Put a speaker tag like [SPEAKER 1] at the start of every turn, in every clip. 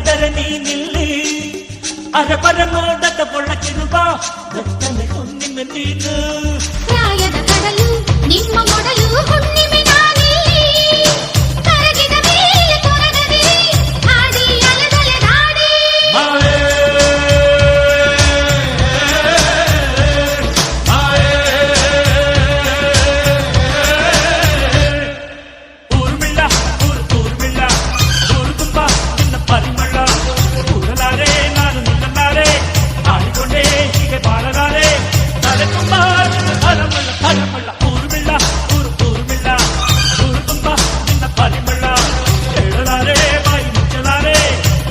[SPEAKER 1] ಕರೆದರೆ ನೀನಿಲ್ಲಿ ಅರಬರ ನೋಡದ ಒಳಗಿರುವ ಬೆತ್ತನೆ ಹುಣ್ಣಿಮೆ ನೀನು
[SPEAKER 2] ಪ್ರಾಯದ ಕಡಲು ನಿಮ್ಮ ಮೊಡಲು ಹುಣ್ಣಿಮೆ ನಾನಿಲ್ಲಿ ಕರಗಿದ ಮೇಲೆ ಕೊರಗದೆ ಹಾಡಿ ಅಲೆದಲೆದಾಡಿ
[SPEAKER 1] ಊರ್ಮಿಳ ಊರ್ಮಿಳ ಊರು ತುಂಬ ನಿನ್ನ ಪರಿಮಳ ಊರಲಾರೆ ನಾನು ನಿನ್ನಲಾರೆ ಆಡಿಕೊಂಡೆ ಹೀಗೆ ಬಾಳಲಾರೆ ತಲೆ ತುಂಬ ತಳಮಳ ತಳಮಳ ಊರ್ಮಿಳ ಊರ್ಮಿಳ ಊರು ತುಂಬ ನಿನ್ನ ಪರಿಮಳ ಹೇಳಲಾರೆ ಬಾಯಿ ಮುಚ್ಚಲಾರೆ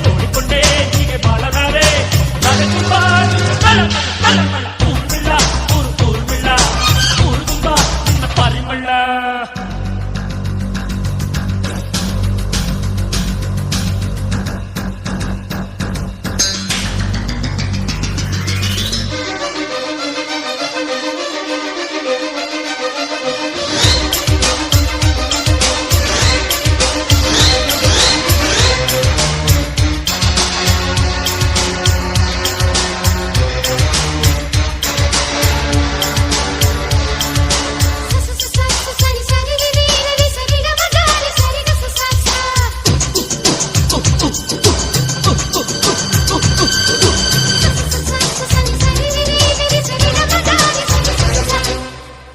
[SPEAKER 1] ನೋಡಿಕೊಂಡೆ ಹೀಗೆ ಬಾಳಲಾರೆ ತಲೆ ತುಂಬ ತಳಮಳ ತಳಮಳ ಊರ್ಮಿಳ ಊರ್ಮಿಳ ಊರು ತುಂಬ ನಿನ್ನ ಪರಿಮಳ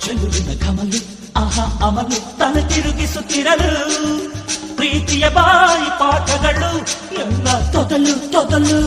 [SPEAKER 1] ಚೆಲುವಿನ ಕಮಲು ಆಹಾ ಅಮಲು ತಲೆ ತಿರುಗಿಸುತ್ತಿರಲು ಪ್ರೀತಿಯ ಬಾಯಿ ಪಾಠಗಳು ಎಲ್ಲ ತೊದಲು ತೊದಲು